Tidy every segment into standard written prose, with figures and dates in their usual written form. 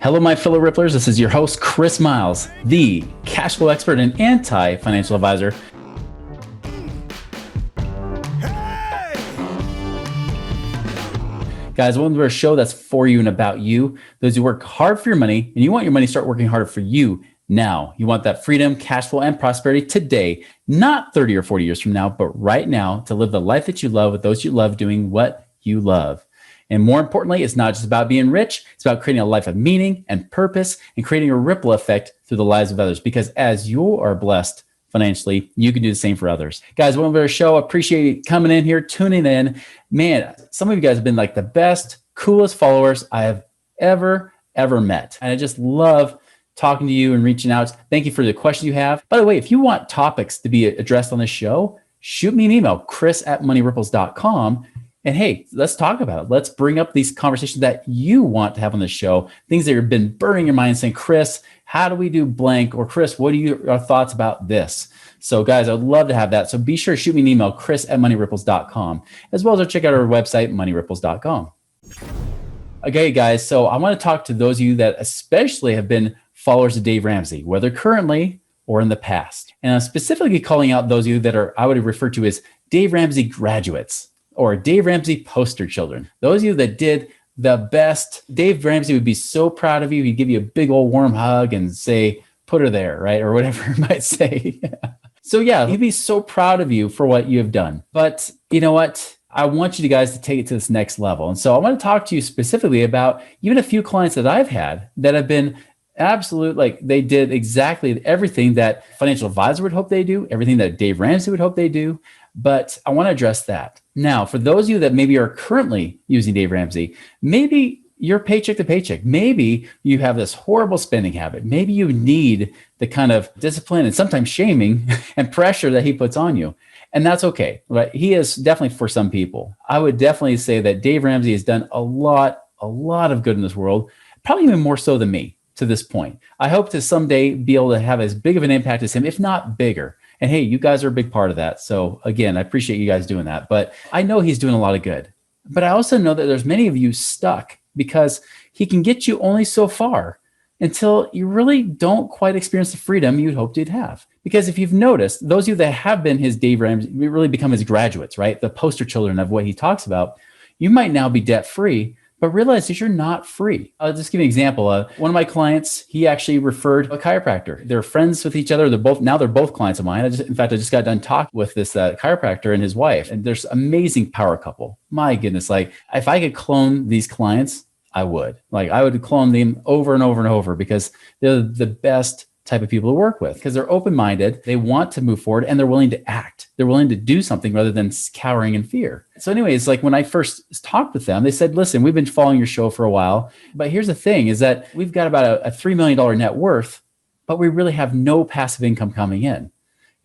Hello, my fellow Ripplers. This is your host, Chris Miles, the cash flow expert and anti-financial advisor. Guys, welcome to our show that's for you and about you. Those who work hard for your money and you want your money to start working harder for you now. You want that freedom, cash flow, and prosperity today, not 30 or 40 years from now, but right now to live the life that you love with those you love doing what you love. And more importantly, it's not just about being rich. It's about creating a life of meaning and purpose and creating a ripple effect through the lives of others. Because as you are blessed financially, you can do the same for others. Guys, welcome to our show. Appreciate you coming in here, tuning in. Man, some of you guys have been like the best, coolest followers I have ever met. And I just love talking to you and reaching out. Thank you for the questions you have. By the way, if you want topics to be addressed on this show, shoot me an email, chris@moneyripples.com. And hey, let's talk about it. Let's bring up these conversations that you want to have on the show, things that have been burning your mind saying, Chris, how do we do blank? Or Chris, what are your thoughts about this? So guys, I'd love to have that. So be sure to shoot me an email, chris@moneyripples.com, as well as check out our website, moneyripples.com. Okay, guys, so I want to talk to those of you that especially have been followers of Dave Ramsey, whether currently or in the past. And I'm specifically calling out those of you that are, I would refer to as Dave Ramsey graduates, or Dave Ramsey poster children. Those of you that did the best, Dave Ramsey would be so proud of you. He'd give you a big old warm hug and say, put her there, right? Or whatever he might say. So yeah, he'd be so proud of you for what you have done. But you know what? I want you guys to take it to this next level. And so I want to talk to you specifically about even a few clients that I've had that have been absolute, like they did exactly everything that a financial advisor would hope they do, everything that Dave Ramsey would hope they do. But I want to address that. Now, for those of you that maybe are currently using Dave Ramsey, maybe you're paycheck to paycheck. Maybe you have this horrible spending habit. Maybe you need the kind of discipline and sometimes shaming and pressure that he puts on you. And that's okay, right? He is definitely for some people. I would definitely say that Dave Ramsey has done a lot of good in this world, probably even more so than me to this point. I hope to someday be able to have as big of an impact as him, if not bigger. And hey, you guys are a big part of that. So again, I appreciate you guys doing that. But I know he's doing a lot of good. But I also know that there's many of you stuck because he can get you only so far until you really don't quite experience the freedom you'd hoped you'd have. Because if you've noticed, those of you that have been his Dave Ramsey, really become his graduates, right? The poster children of what he talks about, you might now be debt-free, but realize that you're not free. I'll just give you an example. One of my clients, he actually referred a chiropractor. They're friends with each other. They're both clients of mine. In fact, I just got done talking with this chiropractor and his wife, and there's amazing power couple. My goodness, like if I could clone these clients, I would. Like I would clone them over and over and over because they're the best type of people to work with because they're open-minded, they want to move forward, and they're willing to act. They're willing to do something rather than cowering in fear. So anyways, like when I first talked with them, they said, listen, we've been following your show for a while, but here's the thing is that we've got about a $3 million net worth, but we really have no passive income coming in.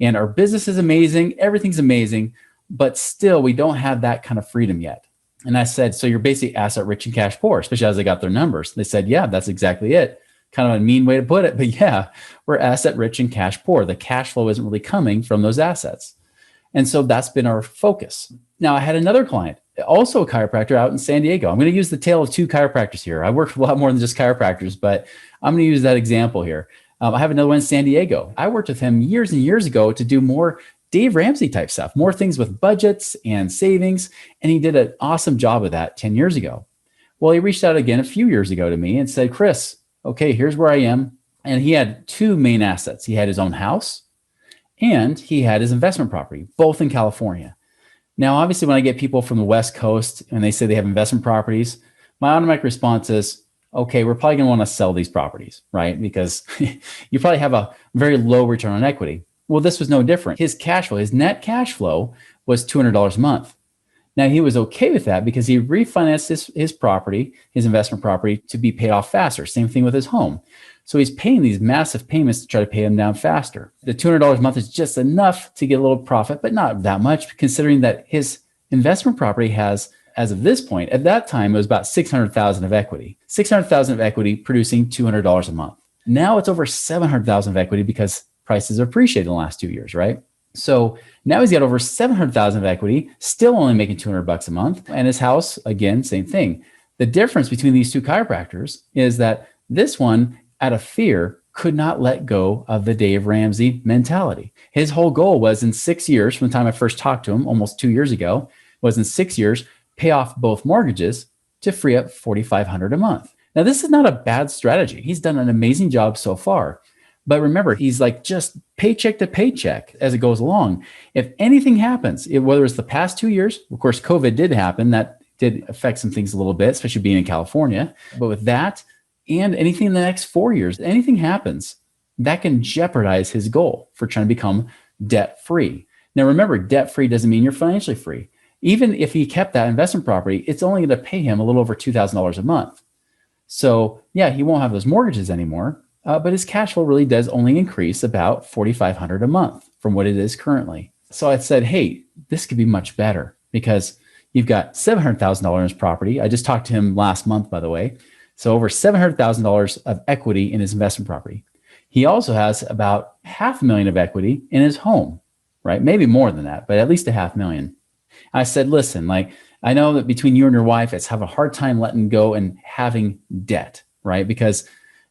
And our business is amazing, everything's amazing, but still we don't have that kind of freedom yet. And I said, so you're basically asset rich and cash poor, especially as they got their numbers. They said, yeah, that's exactly it. Kind of a mean way to put it, but yeah, we're asset rich and cash poor. The cash flow isn't really coming from those assets. And so that's been our focus. Now, I had another client, also a chiropractor out in San Diego. I'm going to use the tale of two chiropractors here. I work with a lot more than just chiropractors, but I'm going to use that example here. I have another one in San Diego. I worked with him years and years ago to do more Dave Ramsey type stuff, more things with budgets and savings. And he did an awesome job of that 10 years ago. Well, he reached out again a few years ago to me and said, Chris, okay, here's where I am. And he had two main assets. He had his own house and he had his investment property, both in California. Now, obviously, when I get people from the West Coast and they say they have investment properties, my automatic response is, okay, we're probably going to want to sell these properties, right? Because you probably have a very low return on equity. Well, this was no different. His cash flow, his net cash flow was $200 a month. Now, he was okay with that because he refinanced his property, his investment property, to be paid off faster. Same thing with his home. So he's paying these massive payments to try to pay them down faster. The $200 a month is just enough to get a little profit, but not that much, considering that his investment property has, as of this point, at that time, it was about $600,000 of equity. $600,000 of equity producing $200 a month. Now it's over $700,000 of equity because prices have appreciated in the last 2 years, right? So now he's got over 700,000 of equity, still only making $200 a month. And his house, again, same thing. The difference between these two chiropractors is that This one, out of fear, could not let go of the Dave Ramsey mentality. His whole goal was in 6 years, from the time I first talked to him almost 2 years ago, was in 6 years, pay off both mortgages to free up $4,500 a month. Now, this is not a bad strategy. He's done an amazing job so far. But remember, he's like just paycheck to paycheck as it goes along. If anything happens, whether it's the past 2 years, of course, COVID did happen. That did affect some things a little bit, especially being in California. But with that and anything in the next 4 years, anything happens, that can jeopardize his goal for trying to become debt free. Now, remember, debt free doesn't mean you're financially free. Even if he kept that investment property, it's only going to pay him a little over $2,000 a month. So yeah, he won't have those mortgages anymore. But his cash flow really does only increase about $4,500 a month from what it is currently. So I said, hey, this could be much better because you've got $700,000 in his property. I just talked to him last month, by the way. So over $700,000 of equity in his investment property. He also has about $500,000 of equity in his home, right? Maybe more than that, but at least $500,000. I said, listen, like, I know that between you and your wife, it's have a hard time letting go and having debt, right? Because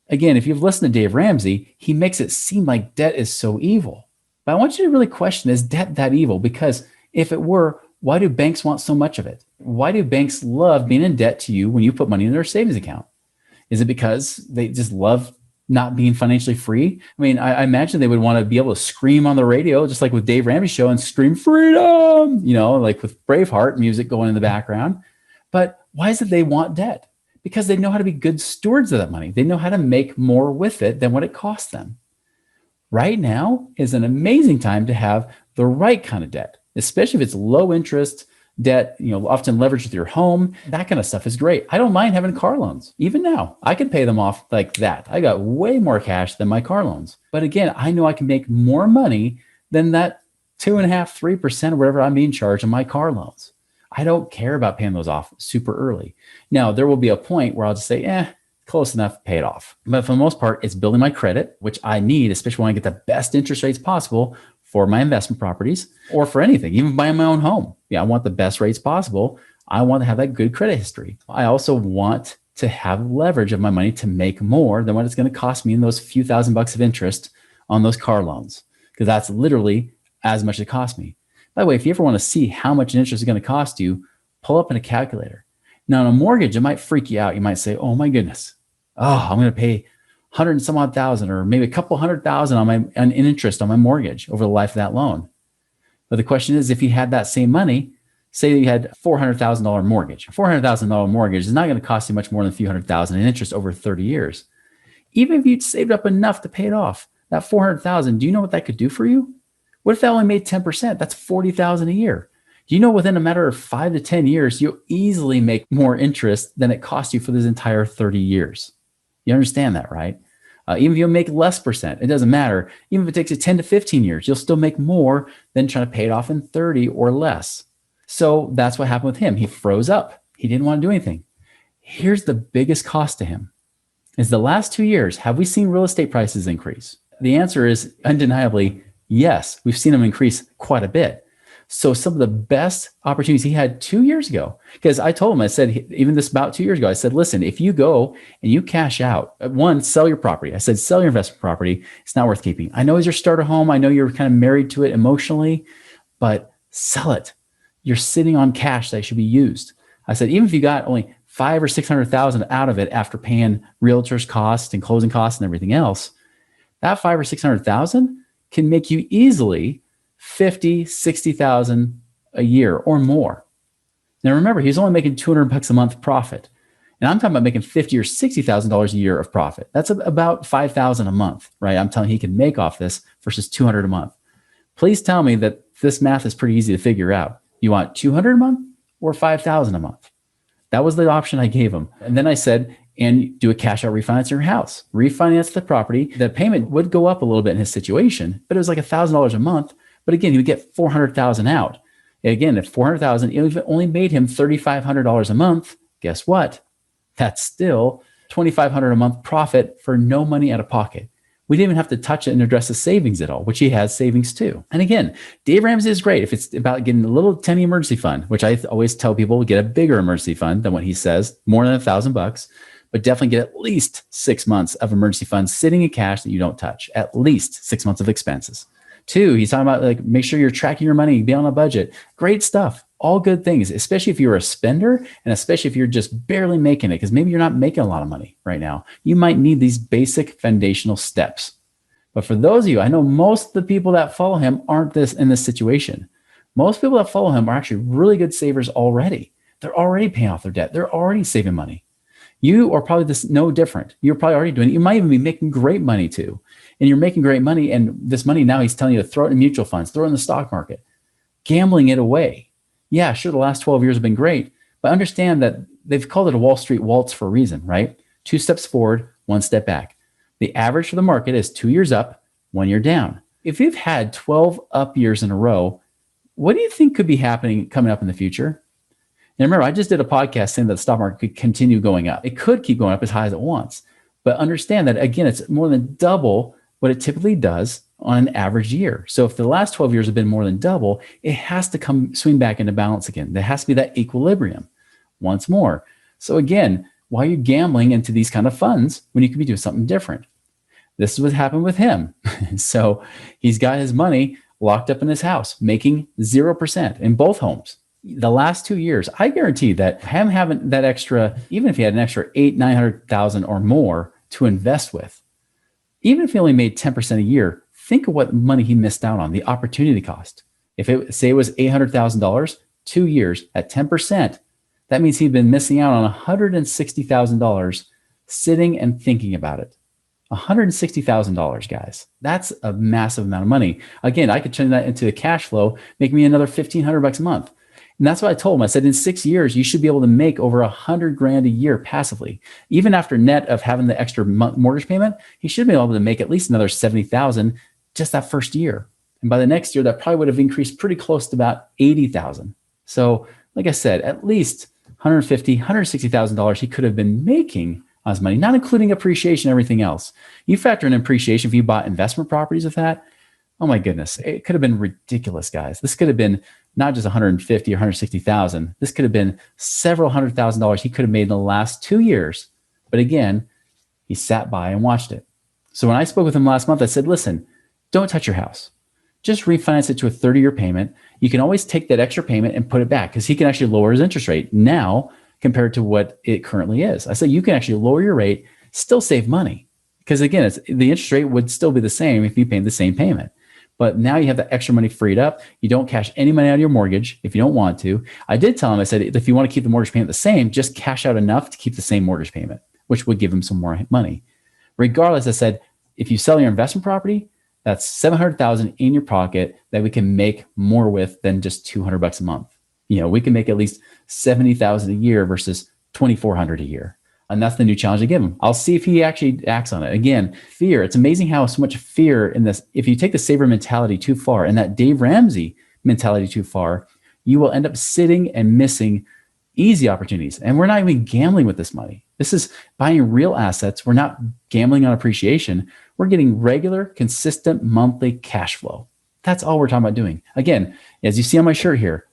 again, if you've listened to Dave Ramsey, he makes it seem like debt is so evil. But I want you to really question, is debt that evil? Because if it were, why do banks want so much of it? Why do banks love being in debt to you when you put money in their savings account? Is it because they just love not being financially free? I mean, I imagine they would want to be able to scream on the radio, just like with Dave Ramsey's show, and scream freedom, like with Braveheart music going in the background. But why is it they want debt? Because they know how to be good stewards of that money. They know how to make more with it than what it costs them. Right now is an amazing time to have the right kind of debt, especially if it's low interest debt, often leveraged with your home. That kind of stuff is great. I don't mind having car loans. Even now, I can pay them off like that. I got way more cash than my car loans. But again, I know I can make more money than that 2.5%, 3% or whatever I'm being charged on my car loans. I don't care about paying those off super early. Now, there will be a point where I'll just say, close enough, pay it off. But for the most part, it's building my credit, which I need, especially when I get the best interest rates possible for my investment properties or for anything, even buying my own home. Yeah, I want the best rates possible. I want to have that good credit history. I also want to have leverage of my money to make more than what it's going to cost me in those few $1,000s of interest on those car loans, because that's literally as much as it cost me. By the way, if you ever want to see how much an interest is going to cost you, pull up in a calculator. Now, on a mortgage, it might freak you out. You might say, oh my goodness, I'm going to pay 100 and some odd thousand, or maybe a couple $100,000 in interest on my mortgage over the life of that loan. But the question is, if you had that same money, say you had $400,000 mortgage. A $400,000 mortgage is not going to cost you much more than a few $100,000 in interest over 30 years. Even if you'd saved up enough to pay it off, that $400,000, do you know what that could do for you? What if that only made 10%? That's $40,000 a year. Within a matter of 5 to 10 years, you'll easily make more interest than it cost you for this entire 30 years. You understand that, right? Even if you make less percent, it doesn't matter. Even if it takes you 10 to 15 years, you'll still make more than trying to pay it off in 30 or less. So that's what happened with him. He froze up. He didn't want to do anything. Here's the biggest cost to him. Is the last 2 years, have we seen real estate prices increase? The answer is undeniably yes. We've seen them increase quite a bit. So some of the best opportunities he had 2 years ago, because I told him, I said, even this about 2 years ago, I said, listen, if you go and you cash out, one, sell your property. I said, sell your investment property. It's not worth keeping. I know it's your starter home. I know you're kind of married to it emotionally, but sell it. You're sitting on cash that should be used. I said, even if you got only 500,000 or 600,000 out of it after paying realtors' costs and closing costs and everything else, that 500,000 or 600,000 can make you easily 50, 60,000 a year or more. Now remember, he's only making $200 a month profit. And I'm talking about making $50,000 or $60,000 a year of profit. That's about $5,000 a month, right? I'm telling you, he can make off this versus $200 a month. Please tell me that this math is pretty easy to figure out. You want $200 a month or $5,000 a month? That was the option I gave him. And then I said, and do a cash out refinance in your house. Refinance the property. The payment would go up a little bit in his situation, but it was like $1,000 a month. But again, he would get $400,000 out. And again, if $400,000, if it only made him $3,500 a month, guess what? That's still $2,500 a month profit for no money out of pocket. We didn't even have to touch it and address the savings at all, which he has savings too. And again, Dave Ramsey is great if it's about getting a little tiny emergency fund, which I always tell people get a bigger emergency fund than what he says, more than $1,000. but definitely get at least 6 months of emergency funds sitting in cash that you don't touch, at least 6 months of expenses. 2, he's talking about like, make sure you're tracking your money, be on a budget. Great stuff. All good things, especially if you're a spender and especially if you're just barely making it, because maybe you're not making a lot of money right now. You might need these basic foundational steps. But for those of you, I know most of the people that follow him aren't in this situation. Most people that follow him are actually really good savers already. They're already paying off their debt. They're already saving money. You are probably no different. You're probably already doing it. You might even be making great money too. And you're making great money. And this money now he's telling you to throw it in mutual funds, throw it in the stock market, gambling it away. Yeah, sure, the last 12 years have been great, but understand that they've called it a Wall Street waltz for a reason, right? 2 steps forward, 1 step back. The average for the market is 2 years up, 1 year down. If you've had 12 up years in a row, what do you think could be happening coming up in the future? And remember, I just did a podcast saying that the stock market could continue going up. It could keep going up as high as it wants. But understand that, again, it's more than double what it typically does on an average year. So if the last 12 years have been more than double, it has to swing back into balance again. There has to be that equilibrium once more. So again, why are you gambling into these kind of funds when you could be doing something different? This is what happened with him. So he's got his money locked up in his house, making 0% in both homes. The last 2 years, I guarantee that him having that extra, even if he had an extra 800,000, 900,000 or more to invest with, even if he only made 10% a year, think of what money he missed out on, the opportunity cost. If it was $800,000, 2 years at 10%, that means he'd been missing out on $160,000 sitting and thinking about it. $160,000, guys. That's a massive amount of money. Again, I could turn that into a cash flow, make me another $1,500 a month. And that's what I told him. I said, in 6 years, you should be able to make over $100,000 a year passively. Even after net of having the extra mortgage payment, he should be able to make at least another $70,000 just that first year. And by the next year, that probably would have increased pretty close to about $80,000. So like I said, at least $150,000, $160,000 he could have been making on his money, not including appreciation and everything else. You factor in appreciation if you bought investment properties with that. Oh my goodness, it could have been ridiculous, guys. This could have been not just 150 or 160,000. This could have been several $100,000 he could have made in the last 2 years. But again, he sat by and watched it. So when I spoke with him last month, I said, listen, don't touch your house. Just refinance it to a 30-year payment. You can always take that extra payment and put it back because he can actually lower his interest rate now compared to what it currently is. I said, you can actually lower your rate, still save money. Because again, the interest rate would still be the same if you paid the same payment. But now you have that extra money freed up. You don't cash any money out of your mortgage if you don't want to. I did tell him, I said, if you want to keep the mortgage payment the same, just cash out enough to keep the same mortgage payment, which would give him some more money. Regardless, I said, if you sell your investment property, that's $700,000 in your pocket that we can make more with than just $200 a month. You know, we can make at least $70,000 a year versus $2,400 a year. And that's the new challenge I give him. I'll see if he actually acts on it. Again, fear. It's amazing how so much fear in this, if you take the saver mentality too far and that Dave Ramsey mentality too far, you will end up sitting and missing easy opportunities. And we're not even gambling with this money. This is buying real assets. We're not gambling on appreciation. We're getting regular, consistent monthly cash flow. That's all we're talking about doing. Again, as you see on my shirt here,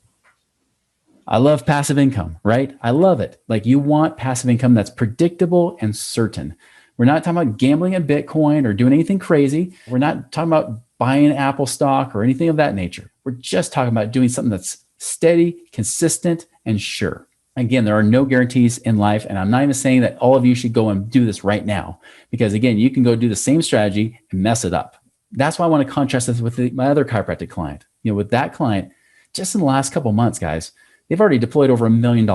I love passive income, right? I love it. Like, you want passive income that's predictable and certain. We're not talking about gambling in Bitcoin or doing anything crazy. We're not talking about buying Apple stock or anything of that nature. We're just talking about doing something that's steady, consistent, and sure. Again, there are no guarantees in life. And I'm not even saying that all of you should go and do this right now, because again, you can go do the same strategy and mess it up. That's why I want to contrast this with my other chiropractic client. You know, with that client, just in the last couple of months, guys, they've already deployed over $1 million.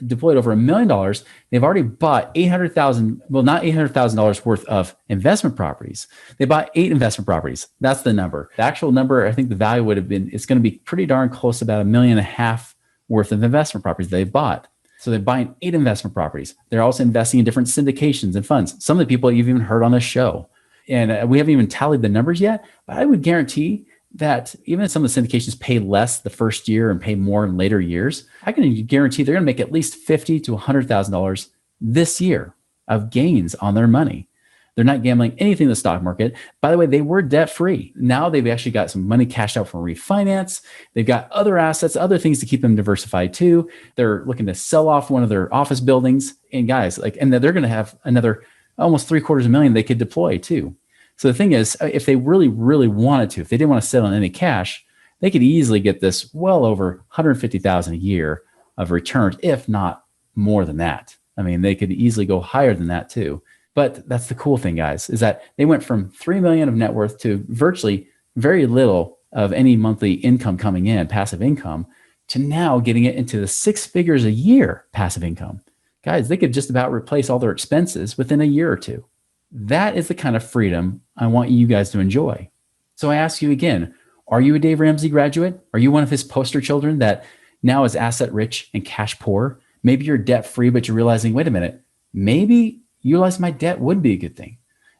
They've already bought $800,000, well, not $800,000 worth of investment properties. They bought 8 investment properties. That's the number. The actual number, I think the value would have been, it's going to be pretty darn close to about $1.5 million worth of investment properties they bought. So they're buying 8 investment properties. They're also investing in different syndications and funds. Some of the people you've even heard on this show. And we haven't even tallied the numbers yet, but I would guarantee that even if some of the syndications pay less the first year and pay more in later years, I can guarantee they're going to make at least $50,000 to $100,000 this year of gains on their money. They're not gambling anything in the stock market. By the way, they were debt free. Now they've actually got some money cashed out from refinance. They've got other assets, other things to keep them diversified too. They're looking to sell off one of their office buildings. And guys, and they're going to have another almost $750,000 they could deploy too. So the thing is, if they really, really wanted to, if they didn't want to sit on any cash, they could easily get this well over $150,000 a year of returns, if not more than that. I mean, they could easily go higher than that too. But that's the cool thing, guys, is that they went from 3 million of net worth to virtually very little of any monthly income coming in, passive income, to now getting it into the 6 figures a year passive income. Guys, they could just about replace all their expenses within a year or two. That is the kind of freedom I want you guys to enjoy. So I ask you again, are you a Dave Ramsey graduate? Are you one of his poster children that now is asset rich and cash poor? Maybe you're debt free, but you're realizing, wait a minute, maybe utilize my debt would be a good thing.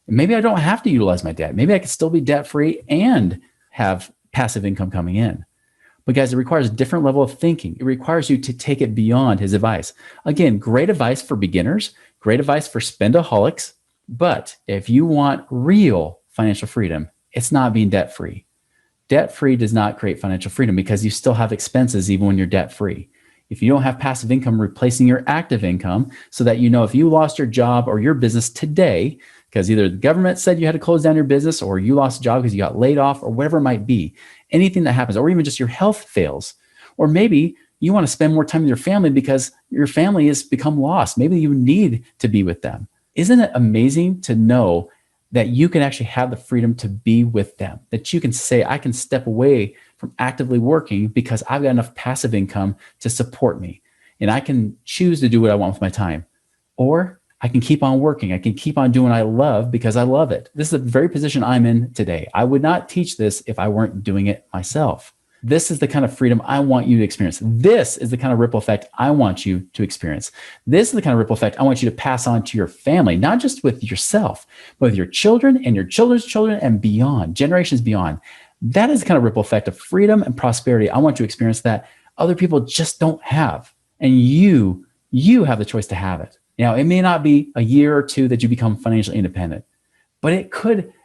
Maybe I don't have to utilize my debt. Maybe I could still be debt free and have passive income coming in. But guys, it requires a different level of thinking. It requires you to take it beyond his advice. Again, great advice for beginners, great advice for spendaholics. But if you want real financial freedom, it's not being debt free. Debt free does not create financial freedom because you still have expenses even when you're debt free. If you don't have passive income replacing your active income, so that you know if you lost your job or your business today, because either the government said you had to close down your business or you lost a job because you got laid off or whatever it might be, anything that happens, or even just your health fails, or maybe you want to spend more time with your family because your family has become lost. Maybe you need to be with them. Isn't it amazing to know that you can actually have the freedom to be with them, that you can say, I can step away from actively working because I've got enough passive income to support me. And I can choose to do what I want with my time. Or I can keep on working. I can keep on doing what I love because I love it. This is the very position I'm in today. I would not teach this if I weren't doing it myself. This is the kind of freedom I want you to experience. This is the kind of ripple effect I want you to experience. This is the kind of ripple effect I want you to pass on to your family, not just with yourself, but with your children and your children's children and beyond, generations beyond. That is the kind of ripple effect of freedom and prosperity I want you to experience that other people just don't have. And you have the choice to have it. Now, it may not be a year or two that you become financially independent, but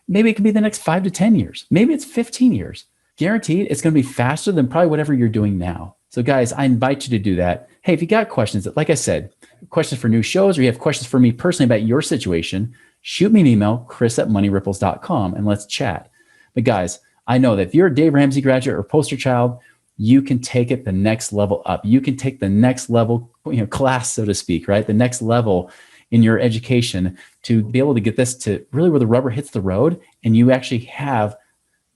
maybe it could be the next 5 to 10 years. Maybe it's 15 years. Guaranteed, it's going to be faster than probably whatever you're doing now. So guys, I invite you to do that. Hey, if you got questions, like I said, questions for new shows, or you have questions for me personally about your situation, shoot me an email, chris@moneyripples.com, and let's chat. But guys, I know that if you're a Dave Ramsey graduate or poster child, you can take it the next level up. You can take the next level, class, so to speak, right? The next level in your education to be able to get this to really where the rubber hits the road and you actually have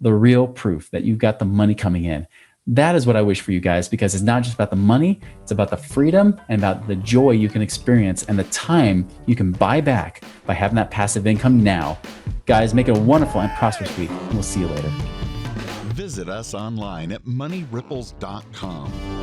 the real proof that you've got the money coming in. That is what I wish for you guys, because it's not just about the money, it's about the freedom and about the joy you can experience and the time you can buy back by having that passive income now. Guys, make it a wonderful and prosperous week. We'll see you later. Visit us online at moneyripples.com.